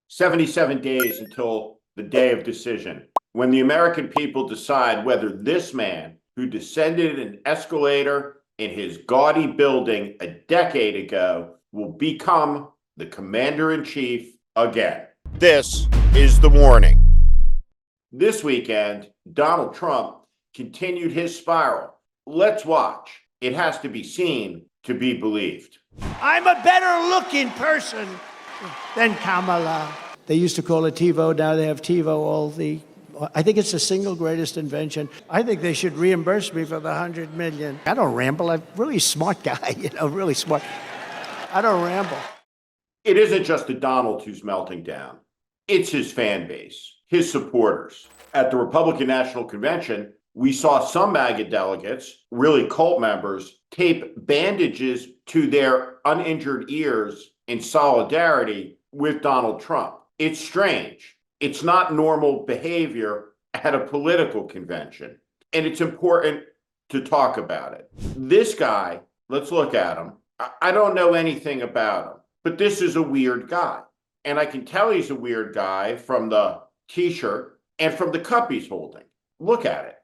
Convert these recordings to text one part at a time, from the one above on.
77 days until the day of decision, when the American people decide whether this man, who descended an escalator in his gaudy building a decade ago, will become the commander-in-chief again. This is the warning. This weekend, Donald Trump continued his spiral. Let's watch. It has to be seen to be believed. I'm a better looking person than Kamala. They used to call it TiVo. Now they have TiVo. I think it's the single greatest invention. I think they should reimburse me for the $100 million. I don't ramble. I'm a really smart guy, really smart. I don't ramble. It isn't just the Donald who's melting down. It's his fan base, his supporters. At the Republican National Convention, we saw some MAGA delegates, really cult members, tape bandages to their uninjured ears in solidarity with Donald Trump. It's strange. It's not normal behavior at a political convention. And it's important to talk about it. This guy, let's look at him. I don't know anything about him, but this is a weird guy. And I can tell he's a weird guy from the t-shirt and from the cup he's holding. Look at it.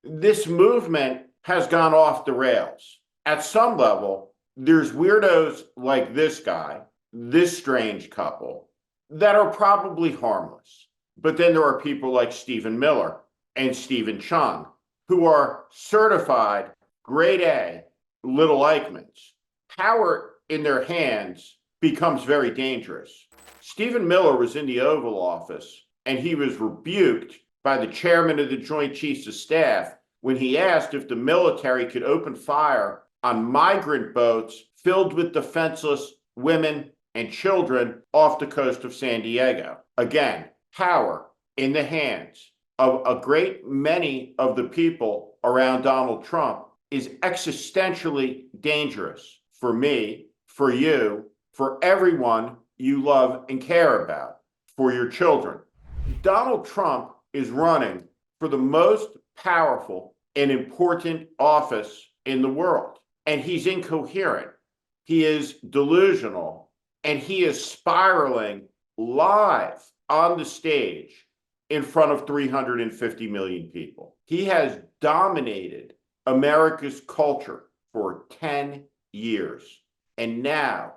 This movement has gone off the rails. At some level, there's weirdos like this guy, this strange couple, that are probably harmless. But then there are people like Stephen Miller and Stephen Chung, who are certified grade A little Eichmanns. Power in their hands becomes very dangerous. Stephen Miller was in the Oval Office, and he was rebuked by the chairman of the Joint Chiefs of Staff when he asked if the military could open fire on migrant boats filled with defenseless women and children off the coast of San Diego. Again, power in the hands of a great many of the people around Donald Trump is existentially dangerous for me, for you, for everyone you love and care about, for your children. Donald Trump is running for the most powerful and important office in the world. And he's incoherent. He is delusional. And he is spiraling live on the stage in front of 350 million people. He has dominated America's culture for 10 years. And now,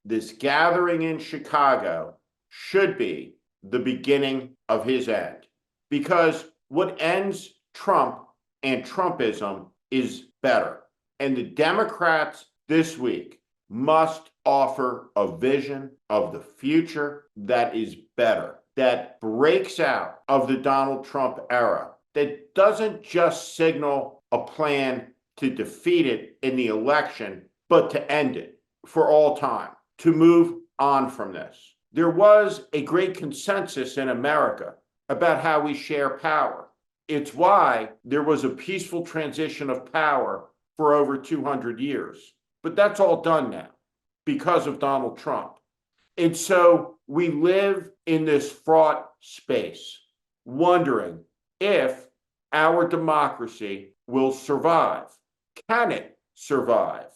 this gathering in Chicago should be the beginning of his end. Because what ends Trump and Trumpism is better. And the Democrats this week must offer a vision of the future that is better, that breaks out of the Donald Trump era, that doesn't just signal a plan to defeat it in the election, but to end it for all time, to move on from this. There was a great consensus in America about how we share power. It's why there was a peaceful transition of power for over 200 years. But that's all done now because of Donald Trump. And so we live in this fraught space, wondering if our democracy will survive. Can it survive?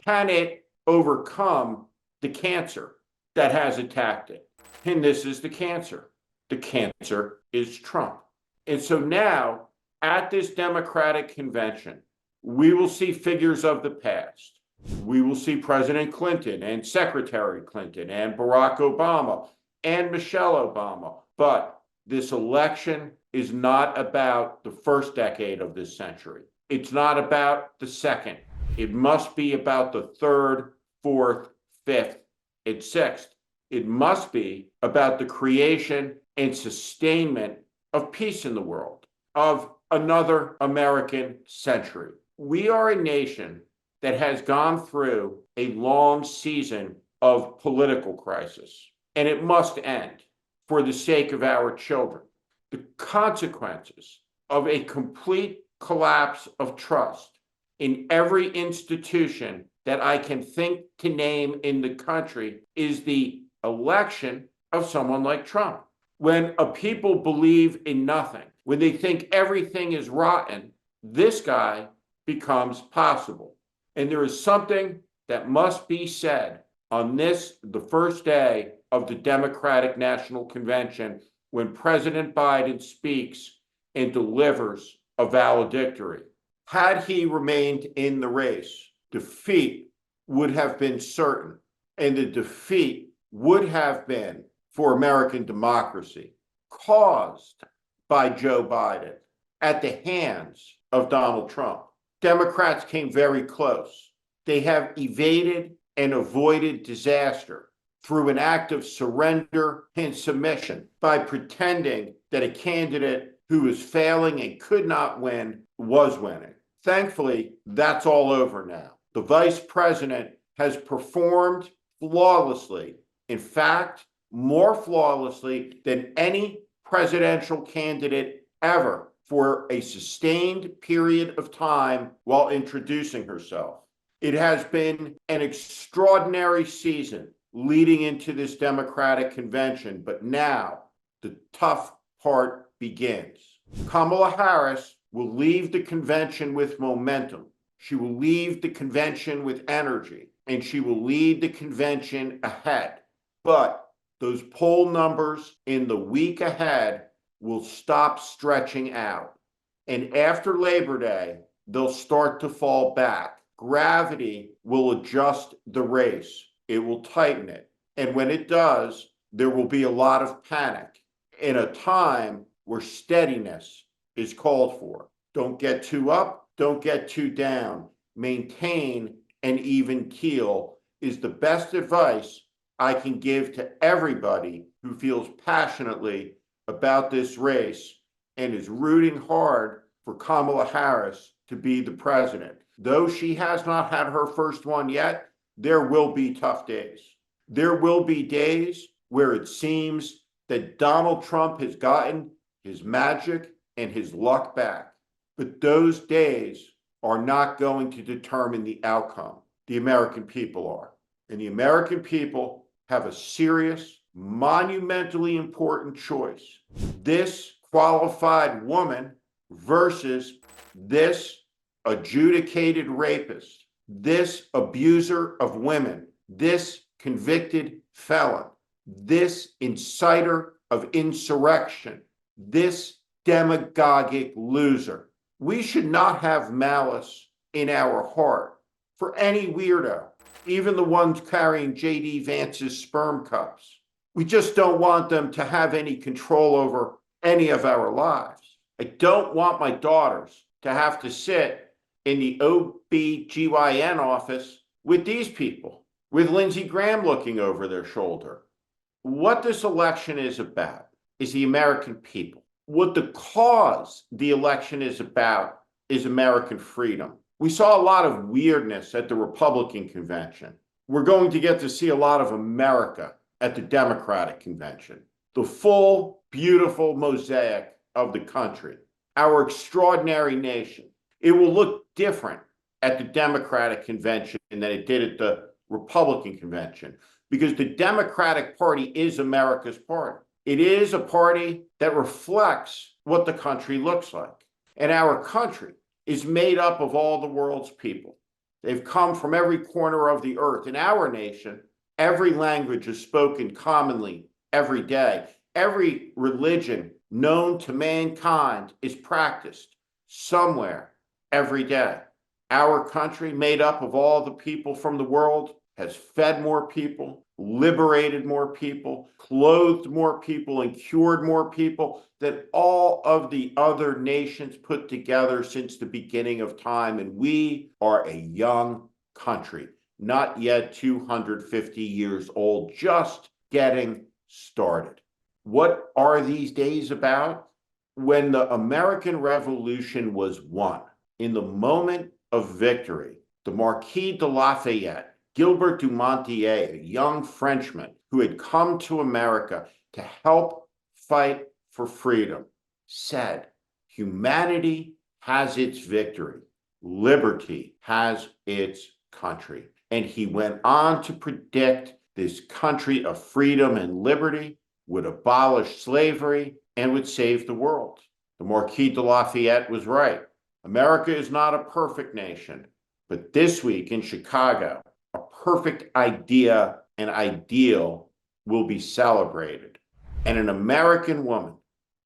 Can it overcome the cancer that has attacked it? And this is the cancer. The cancer is Trump. And so now, at this Democratic convention, we will see figures of the past. We will see President Clinton and Secretary Clinton and Barack Obama and Michelle Obama. But this election is not about the first decade of this century. It's not about the second. It must be about the third, fourth, fifth, and sixth. It must be about the creation and sustainment of peace in the world, of another American century. We are a nation that has gone through a long season of political crisis, and it must end for the sake of our children. The consequences of a complete collapse of trust in every institution that I can think to name in the country is the election of someone like Trump. When a people believe in nothing, when they think everything is rotten, this guy becomes possible. And there is something that must be said on this, the first day of the Democratic National Convention when President Biden speaks and delivers a valedictory. Had he remained in the race, defeat would have been certain, and the defeat would have been for American democracy, caused by Joe Biden at the hands of Donald Trump. Democrats came very close. They have evaded and avoided disaster through an act of surrender and submission by pretending that a candidate who was failing and could not win was winning. Thankfully, that's all over now. The vice president has performed flawlessly. In fact, more flawlessly than any presidential candidate ever for a sustained period of time while introducing herself. It has been an extraordinary season leading into this Democratic convention, but now the tough part begins. Kamala Harris will leave the convention with momentum. She will leave the convention with energy, and she will lead the convention ahead. But those poll numbers in the week ahead will stop stretching out. And after Labor Day, they'll start to fall back. Gravity will adjust the race. It will tighten it. And when it does, there will be a lot of panic in a time where steadiness is called for. Don't get too up, don't get too down. Maintain an even keel is the best advice I can give to everybody who feels passionately about this race and is rooting hard for Kamala Harris to be the president. Though she has not had her first one yet, there will be tough days. There will be days where it seems that Donald Trump has gotten his magic and his luck back. But those days are not going to determine the outcome. The American people are. And the American people have a serious, monumentally important choice. This qualified woman versus this adjudicated rapist, this abuser of women, this convicted felon, this inciter of insurrection, this demagogic loser. We should not have malice in our heart for any weirdo, even the ones carrying J.D. Vance's sperm cups. We just don't want them to have any control over any of our lives. I don't want my daughters to have to sit in the OBGYN office with these people, with Lindsey Graham looking over their shoulder. What this election is about is the American people. What the cause the election is about is American freedom. We saw a lot of weirdness at the Republican convention. We're going to get to see a lot of America at the Democratic convention. The full, beautiful mosaic of the country, our extraordinary nation. It will look different at the Democratic convention than it did at the Republican convention, because the Democratic Party is America's party. It is a party that reflects what the country looks like. And our country is made up of all the world's people. They've come from every corner of the earth. In our nation, every language is spoken commonly every day. Every religion known to mankind is practiced somewhere every day. Our country, made up of all the people from the world, has fed more people, liberated more people, clothed more people, and cured more people than all of the other nations put together since the beginning of time. And we are a young country, not yet 250 years old, just getting started. What are these days about? When the American Revolution was won, in the moment of victory, the Marquis de Lafayette, Gilbert du Motier, a young Frenchman who had come to America to help fight for freedom, said, "Humanity has its victory. Liberty has its country." And he went on to predict this country of freedom and liberty would abolish slavery and would save the world. The Marquis de Lafayette was right. America is not a perfect nation, but this week in Chicago, a perfect idea and ideal will be celebrated, and an American woman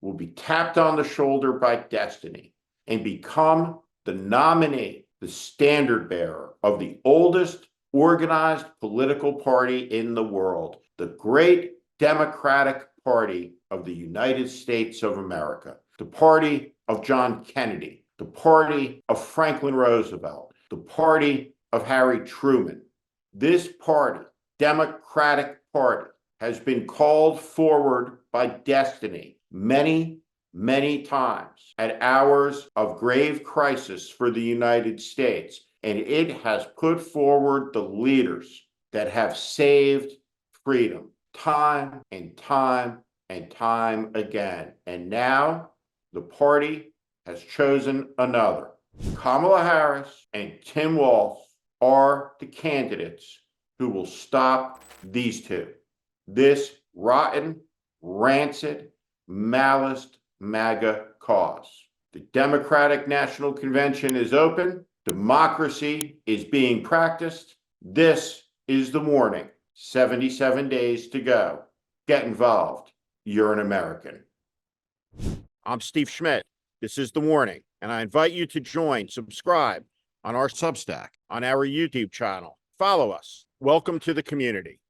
will be tapped on the shoulder by destiny and become the nominee, the standard bearer of the oldest organized political party in the world, the great Democratic Party of the United States of America, the party of John Kennedy, the party of Franklin Roosevelt, the party of Harry Truman. This party, Democratic Party, has been called forward by destiny many, many times at hours of grave crisis for the United States, and it has put forward the leaders that have saved freedom time and time and time again. And now the party has chosen another. Kamala Harris and Tim Walz are the candidates who will stop these two. This rotten, rancid, maliced MAGA cause. The Democratic National Convention is open. Democracy is being practiced. This is the warning. 77 days to go. Get involved. You're an American. I'm Steve Schmidt. This is The Warning, and I invite you to subscribe on our Substack, on our YouTube channel. Follow us. Welcome to the community.